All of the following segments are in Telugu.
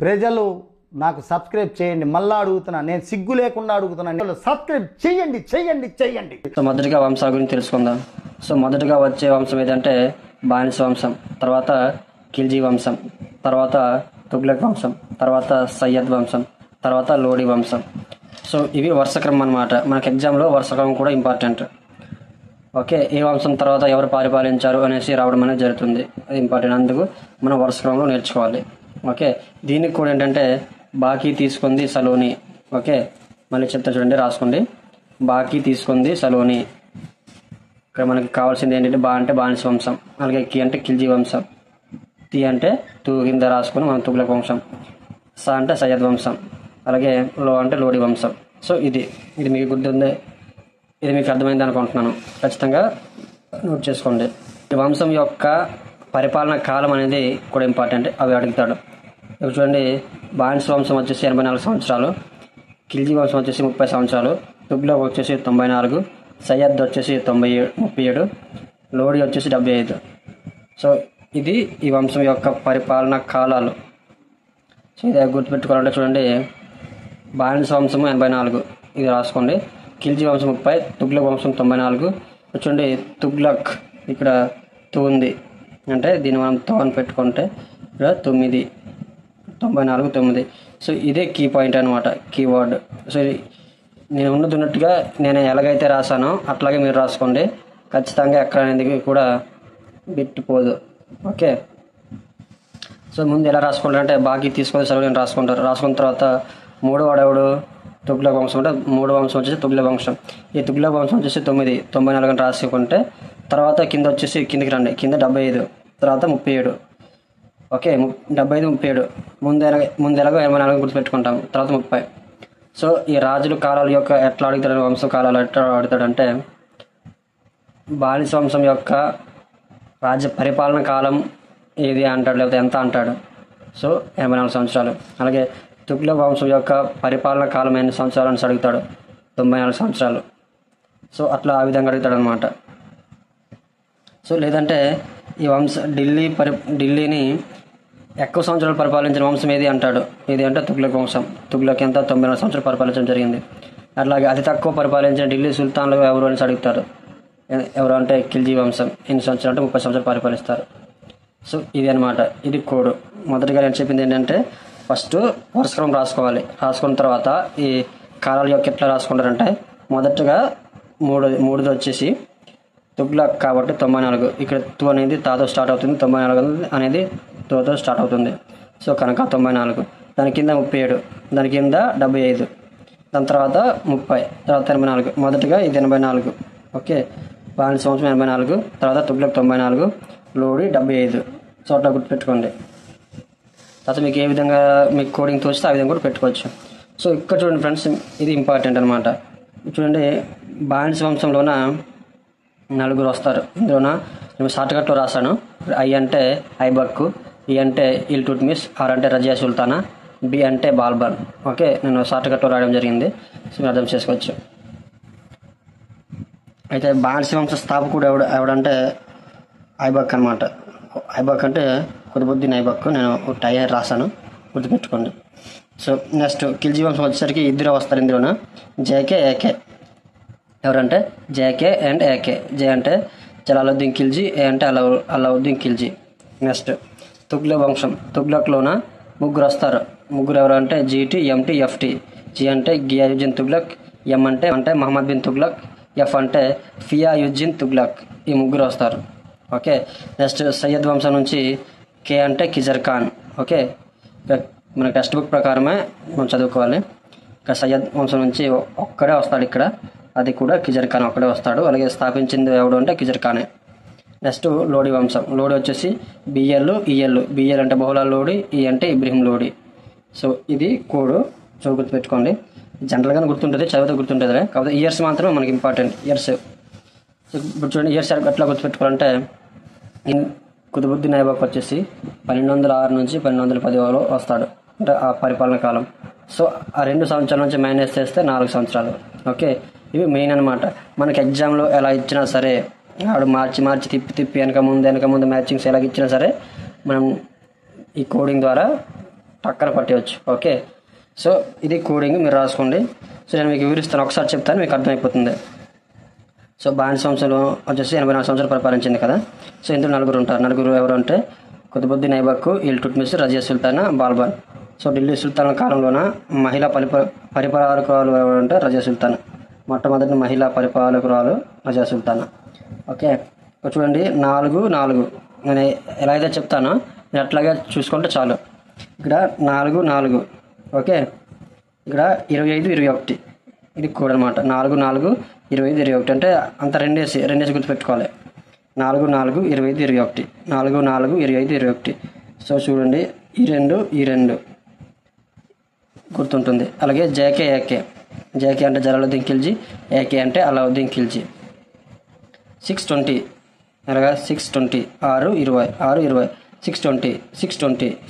ప్రజలు నాకు సబ్స్క్రైబ్ చేయండి. మళ్ళా అడుగుతున్నా, నేను సిగ్గు లేకుండా అడుగుతున్నాను, సబ్స్క్రైబ్ చేయండి చేయండి చేయండి. సో మొదటిగా వంశాల గురించి తెలుసుకుందాం. సో మొదటగా వచ్చే వంశం ఏదంటే బానిస వంశం, తర్వాత ఖిల్జీ వంశం, తర్వాత తుగ్లక్ వంశం, తర్వాత సయ్యద్ వంశం, తర్వాత లోడి వంశం. సో ఇవి వరుసక్రమం అన్నమాట. మనకి ఎగ్జామ్లో వరుసక్రమం కూడా ఇంపార్టెంట్. ఓకే, ఏ వంశం తర్వాత ఎవరు పరిపాలించారు అనేసి రావడం అనేది జరుగుతుంది, అది ఇంపార్టెంట్. అందుకు మనం వరుసక్రమంలో నేర్చుకోవాలి. ఓకే, దీనికి కూడా ఏంటంటే బాకీ తీసుకుంది సలోని. ఓకే, మళ్ళీ చెప్తా చూడండి, రాసుకోండి. బాకీ తీసుకుంది సలోని. ఇక్కడ మనకి కావాల్సింది ఏంటంటే బా అంటే బానిస వంశం, అలాగే కి అంటే ఖిల్జీ వంశం, తి అంటే తూ కింద రాసుకొని మనం తుగ్లక్ వంశం, స అంటే సయ్యద్ వంశం, అలాగే లో అంటే లోడి వంశం. సో ఇది మీకు గుర్తుంది, ఇది మీకు అర్థమైంది అనుకుంటున్నాను. ఖచ్చితంగా నోట్ చేసుకోండి. ఈ వంశం యొక్క పరిపాలన కాలం అనేది కూడా ఇంపార్టెంట్, అవి అడుగుతాడు. ఇప్పుడు చూడండి, బానిస వంశం వచ్చేసి 84 సంవత్సరాలు, ఖిల్జీ వంశం వచ్చేసి 30 సంవత్సరాలు, తుగ్లక్ వచ్చేసి 94, సయ్యద్ వచ్చేసి 37, లోడి వచ్చేసి 75. సో ఇది ఈ వంశం యొక్క పరిపాలన కాలాలు. సో ఇది గుర్తుపెట్టుకోవాలంటే చూడండి, బానిస వంశము 84, ఇది రాసుకోండి. ఖిల్జీ వంశం 30, తుగ్లక్ వంశం 94. చూడండి, తుగ్లక్ ఇక్కడ తు ఉంది అంటే దీన్ని మనం తో అని పెట్టుకుంటే ఇక్కడ 9, 94, 9. సో ఇదే కీ పాయింట్ అనమాట, కీవర్డ్. సో నేను ఉన్నట్టుగా నేను ఎలాగైతే రాశానో అట్లాగే మీరు రాసుకోండి. ఖచ్చితంగా ఎక్కడ అనేది కూడా బిట్టుపోదు. ఓకే, సో ముందు ఎలా రాసుకుంటారంటే బాకీ తీసుకొని సరువుని రాసుకుంటారు. రాసుకున్న తర్వాత మూడో వాడేవాడు తుగ్లక్ వంశం, అంటే మూడో వంశం వచ్చేసి తుగ్లక్ వంశం. ఈ తుగ్లక్ వంశం వచ్చేసి 9, 94 అని రాసుకుంటే తర్వాత కింద వచ్చేసి కిందకి రండి, కింద 75, తర్వాత 37. ఓకే, 75, 37 ముందు ఎలాగో 84 గుర్తుపెట్టుకుంటాం, తర్వాత 30. సో ఈ రాజుల కాలాల యొక్క ఎట్లా అడుగుతాడు, వంశం కాలాలు ఎట్లా అడుగుతాడంటే బానిస వంశం యొక్క రాజ్య పరిపాలన కాలం ఏది అంటాడు, లేకపోతే ఎంత అంటాడు. సో 84 సంవత్సరాలు. అలాగే తుగ్లక్ వంశం యొక్క పరిపాలన కాలం ఎన్ని సంవత్సరాలు అని అడుగుతాడు, 94 సంవత్సరాలు. సో అట్లా ఆ విధంగా అడుగుతాడు అనమాట. సో లేదంటే ఈ ఢిల్లీని ఎక్కువ సంవత్సరాలు పరిపాలించిన వంశం ఏది అంటాడు, ఏది అంటే తుగ్లక్ వంశం. తుగ్లక్ ఎంత 94 సంవత్సరాలు పరిపాలించడం జరిగింది. అట్లాగే అతి తక్కువ పరిపాలించిన ఢిల్లీ సుల్తాన్లు ఎవరు అని అడుగుతారు, ఎవరు అంటే ఖిల్జీ వంశం. ఎన్ని సంవత్సరాలు అంటే 30 సంవత్సరాలు పరిపాలిస్తారు. సో ఇది అనమాట, ఇది కోడ్. మొదటిగా నేను చెప్పింది ఏంటంటే ఫస్ట్ వరుసక్రమం రాసుకోవాలి. రాసుకున్న తర్వాత ఈ కాలాల యొక్క ఎట్లా రాసుకుంటారంటే మొదటగా మూడుది వచ్చేసి తుగ్లక్ కాబట్టి 94. ఇక్కడ తు అనేది తాతో స్టార్ట్ అవుతుంది, 94 అనేది తోతో స్టార్ట్ అవుతుంది. సో కనుక 94. దాని కింద 37, దాని కింద 75, దాని తర్వాత 30, తర్వాత 84. మొదటిగా ఇది 84. ఓకే, బానిస సంవత్సరం 84, తర్వాత తుగ్లక్ 94, లోడి 75. సో అట్లా గుర్తుపెట్టుకోండి. తర్వాత మీకు ఏ విధంగా మీకు కోడింగ్ తోస్తే ఆ విధంగా కూడా పెట్టుకోవచ్చు. సో ఇక్కడ చూడండి ఫ్రెండ్స్, ఇది ఇంపార్టెంట్ అనమాట. చూడండి, బానిస వంశంలోన 4 వస్తారు. ఇందులోన నేను షార్ట్కట్లో రాశాను. ఐ అంటే ఐబక్, ఈ అంటే ఇల్టుట్మిస్, ఆర్ అంటే రజియా సుల్తానా, బి అంటే బాల్బన్. ఓకే, నేను షార్ట్కట్లో రాయడం జరిగింది, సో మీరు అర్థం చేసుకోవచ్చు. అయితే బానిస వంశ స్థాపకుడు ఎవడంటే ఐబక్ అనమాట. ఐబక్ అంటే కుతుబుద్దీన్ ఐబక్. నేను టై రాశాను, గుర్తుపెట్టుకోండి. సో నెక్స్ట్ ఖిల్జీ వంశం వచ్చేసరికి ఇద్దరు వస్తారు. ఇందులోన జేకే, ఏకే. ఎవరంటే జేకే అండ్ ఏకే. జే అంటే జలాలుద్దీన్ ఖిల్జీ, ఏ అంటే అలావుద్దీన్ ఖిల్జీ. నెక్స్ట్ తుగ్లక్ వంశం. తుగ్లక్లోన 3 వస్తారు. 3 ఎవరు అంటే జీటీ, ఎంటీ, ఎఫ్టీ. జీ అంటే గియాయుద్దీన్ తుగ్లక్, ఎం అంటే మహమ్మద్ బిన్ తుగ్లక్, ఎఫ్ అంటే ఫియాయుద్దీన్ తుగ్లక్. ఈ 3 వస్తారు. ఓకే, నెక్స్ట్ సయ్యద్ వంశం నుంచి కే అంటే కిజర్ ఖాన్. ఓకే, మన టెక్స్ట్ బుక్ ప్రకారమే మనం చదువుకోవాలి. ఇక్కడ సయ్యద్ వంశం నుంచి ఒక్కడే వస్తాడు, ఇక్కడ అది కూడా కిజర్ ఖాన్ ఒక్కడే వస్తాడు. అలాగే స్థాపించింది ఎవడు అంటే కిజర్ ఖానే. నెక్స్ట్ లోడి వంశం. లోడి వచ్చేసి బిఎల్, ఈఎల్. బిఎల్ అంటే బహుళాల్ లోడి, ఈ అంటే ఇబ్రహీం లోడి. సో ఇది కోడ్, సో గుర్తుపెట్టుకోండి. జనరల్గానే గుర్తుంటుంది, చదివితే గుర్తుంటుంది. కాకపోతే ఇయర్స్ మాత్రమే మనకి ఇంపార్టెంట్, ఇయర్స్. ఇప్పుడు చూడండి, ఇయర్స్ ఎట్లా గుర్తుపెట్టుకోవాలంటే కుతుబుద్దీన్ ఐబక్ వచ్చేసి 1206 నుంచి 1210 వస్తాడు, అంటే ఆ పరిపాలన కాలం. సో ఆ 2 సంవత్సరాల నుంచి మైనస్ చేస్తే 4 సంవత్సరాలు. ఓకే, ఇవి మెయిన్ అనమాట. మనకి ఎగ్జామ్లో ఎలా ఇచ్చినా సరే, ఆడు మార్చి తిప్పి వెనక ముందు మ్యాచింగ్స్ ఎలాగ ఇచ్చినా సరే మనం ఈ కోడింగ్ ద్వారా టక్కన పట్టేయచ్చు. ఓకే, సో ఇది కోడింగ్ మీరు రాసుకోండి. సో నేను మీకు వివరిస్తాను, ఒకసారి చెప్తాను మీకు అర్థమైపోతుంది. సో బానిస వంశంలో వచ్చేసి 84 సంవత్సరాలు పరిపాలించింది కదా. సో ఇందులో నలుగురు ఉంటారు. నలుగురు ఎవరు అంటే కుతుబుద్దీన్ ఐబక్, ఇల్టుట్మిస్, రజియా సుల్తానా, బాల్బన్. సో ఢిల్లీ సుల్తాన్ కాలంలోన మహిళా పరిపాలకురాలు ఎవరంటే రజియా సుల్తానా. మొట్టమొదటి మహిళా పరిపాలకురాలు రజియా సుల్తానా. ఓకే, ఇక్కడ చూడండి 4, 4 నేను ఎలా అయితే చెప్తానో నేను అట్లాగే చూసుకుంటే చాలు. ఇక్కడ 4, 4. ఓకే, ఇక్కడ 25, 21 ఇది కోడ్ అనమాట. 4, 4, 25, 21 అంటే అంత రెండేసి గుర్తుపెట్టుకోవాలి. 4, 4, 25, 21 4, 4, 25, 21. సో చూడండి ఈ రెండు గుర్తుంటుంది. అలాగే ఏకే అంటే జలాలుద్దీన్ ఖిల్జీ, ఏకే అంటే అలావుద్దీన్ ఖిల్జీ. 620 అలాగా 620 6, 20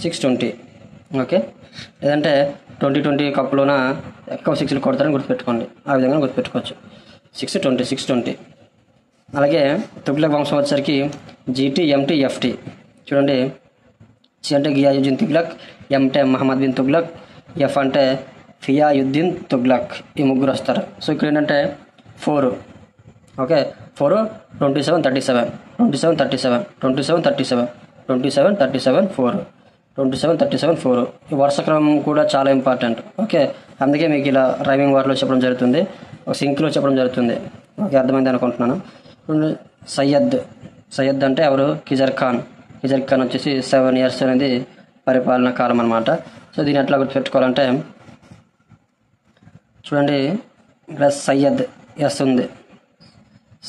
620. ఓకే, లేదంటే 2020 కప్లోన ఎక్కువ 6లు కొడతారని గుర్తుపెట్టుకోండి. ఆ విధంగా గుర్తుపెట్టుకోవచ్చు. 620. అలాగే తుగ్లక్ వంశం వచ్చేసరికి జీటీ, ఎంటీ, ఎఫ్టీ. చూడండి, సి అంటే గియాయుద్దీన్ తుగ్లక్, ఎం అంటే మహమ్మద్ బిన్ తుగ్లక్, ఎఫ్ అంటే ఫియాయుద్దీన్ తుగ్లక్. ఈ ముగ్గురు వస్తారు. సో ఇక్కడ ఏంటంటే 4. ఓకే, 4 27, 37 4 27, 37 4. ఈ వరుస క్రమం కూడా చాలా ఇంపార్టెంట్. ఓకే, అందుకే మీకు ఇలా రైమింగ్ వాటిలో చెప్పడం జరుగుతుంది, ఒక సింక్లో చెప్పడం జరుగుతుంది. ఓకే, అర్థమైంది అనుకుంటున్నాను. సయ్యద్ అంటే ఎవరు? కిజర్ ఖాన్ వచ్చేసి 7 years అనేది పరిపాలన కాలం అనమాట. సో దీన్ని ఎట్లా గుర్తుపెట్టుకోవాలంటే చూడండి, ఇక్కడ సయ్యద్ ఎస్ ఉంది.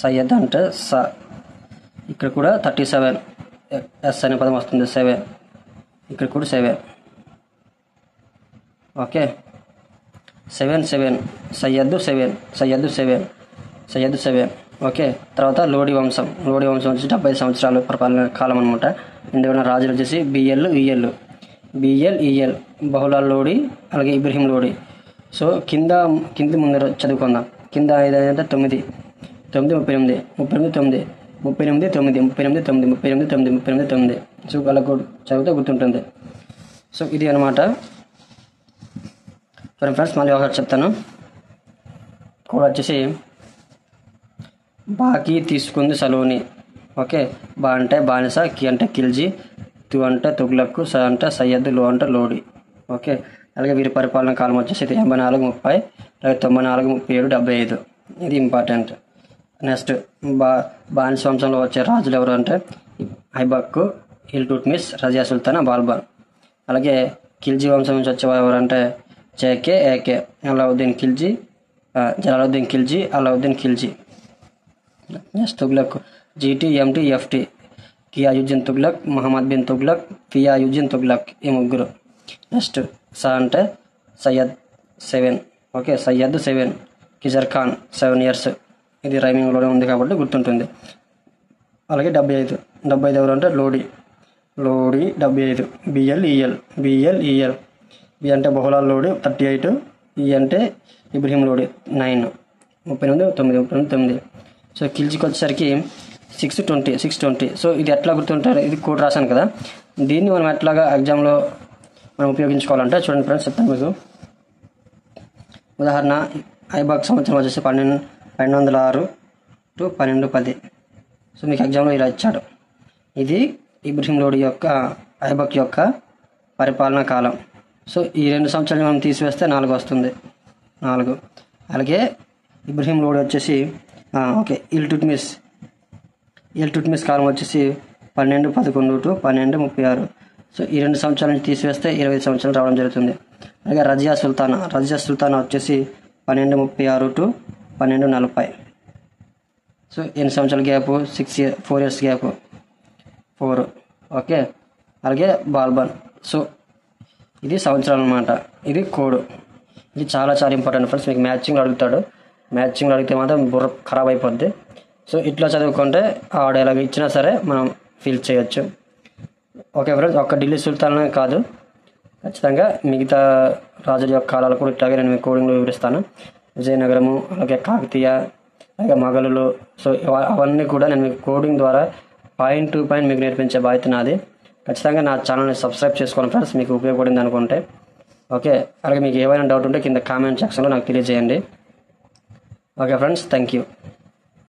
సయ్యద్ అంటే ఇక్కడ కూడా 37 ఎస్ అనే పదం వస్తుంది. 7 ఇక్కడ కూడా 7. ఓకే, 7 సయ్యద్ 7. ఓకే, తర్వాత లోడి వంశం వచ్చి 70 సంవత్సరాలు పరిపాలన కాలం అనమాట. ఇందులో రాజులు వచ్చేసి బిఎల్, ఈఎల్ బహుళాల్ లోడి, అలాగే ఇబ్రహీం లోడి. సో కింది ముందర చదువుకుందాం. కింద 5 అంటే 9, 38. సో అలా చదివితే గుర్తుంటుంది. సో ఇది అనమాట. సరే ఫ్రెండ్స్, మళ్ళీ ఒకసారి చెప్తాను. కూడా వచ్చేసి బాకీ తీసుకుంది సలోని. ఓకే, బా అంటే బానిస, కి అంటే ఖిల్జీ, తు అంటే తుగ్లక్, స అంటే సయ్యద్, లో అంటే లోడి. ఓకే, అలాగే వీరి పరిపాలన కాలం వచ్చేసి 84, 30, అలాగే 94, 37, 75. ఇది ఇంపార్టెంట్. నెక్స్ట్ బానిస వంశంలో వచ్చే రాజులు ఎవరు అంటే ఐబక్, ఇల్టుట్మిస్, రజియా సుల్తానా, బాల్బన్. అలాగే ఖిల్జీ వంశం నుంచి వచ్చేవారు ఎవరంటే JK, AK, Jalaluddin Khilji. Next Tughlaq GT, MT, FT, Ghiyasuddin Tughlaq, Muhammad bin Tughlaq, Fiyauddin Tughlaq. ఈ ముగ్గురు. నెక్స్ట్ స అంటే సయ్యద్ 7. ఓకే, సయ్యద్ 7. కిజర్ ఖాన్ 7 years. ఇది రైమింగ్లోనే ఉంది కాబట్టి గుర్తుంటుంది. అలాగే 75 ఎవరు అంటే లోడి 75. BL, EL. బి అంటే బహుళాల్ లోడి 38, ఈ అంటే ఇబ్రహీం లోడి 9, 39. సో ఖిల్జీకి వచ్చేసరికి 620. సో ఇది ఎట్లా గుర్తుంటారు? ఇది కోడ్ రాశాను కదా, దీన్ని మనం ఎట్లాగా ఎగ్జామ్లో మనం ఉపయోగించుకోవాలంటే చూడండి ఫ్రెండ్స్, చెప్తాను మీకు. ఉదాహరణ, ఐబక్ సంవత్సరం వచ్చేసి 1206 to 1210. సో మీకు ఎగ్జామ్లో ఇలా ఇచ్చాడు. ఇది ఇబ్రహీం లోడి యొక్క, ఐబక్ యొక్క పరిపాలనా కాలం. సో ఈ 2 సంవత్సరాలు మనం తీసివేస్తే 4 వస్తుంది. 4. అలాగే ఇబ్రహీం లోడి వచ్చేసి ఓకే, ఇల్టుట్మిస్ కాలం వచ్చేసి 1211 to 1236. సో ఈ 2 సంవత్సరాల నుంచి తీసివేస్తే 20 సంవత్సరాలు రావడం జరుగుతుంది. అలాగే రజియా సుల్తానా వచ్చేసి 1236 to 1240. సో ఎన్ని సంవత్సరాల గ్యాప్? 4 years gap, 4. ఓకే, అలాగే బాల్బన్. సో ఇది సంవత్సరాలు అనమాట. ఇది కోడ్. ఇది చాలా ఇంపార్టెంట్ ఫ్రెండ్స్. మీకు మ్యాచింగ్లో అడిగితే మాత్రం బుర్ర ఖరాబ్ అయిపోద్ది. సో ఇట్లా చదువుకుంటే ఆవిడ ఎలాగ ఇచ్చినా సరే మనం ఫీల్ చేయొచ్చు. ఓకే ఫ్రెండ్స్, ఒక్క ఢిల్లీ సుల్తానే కాదు, ఖచ్చితంగా మిగతా రాజుల యొక్క కాలాలు కూడా ఇట్లాగే నేను మీకు కోడింగ్లో వివరిస్తాను. విజయనగరము, అలాగే కాకతీయ, అలాగే మొఘలులు. సో అవన్నీ కూడా నేను మీకు కోడింగ్ ద్వారా పాయింట్ టు పాయింట్ మీకు నేర్పించే బాధ్యత నాది. ఖచ్చితంగా నా ఛానల్ని సబ్స్క్రైబ్ చేసుకోండి ఫ్రెండ్స్, మీకు ఉపయోగపడింది అనుకుంటే. ఓకే, అలాగే మీకు ఏమైనా డౌట్ ఉంటే కింద కామెంట్ సెక్షన్లో నాకు తెలియజేయండి. Okay friends, thank you.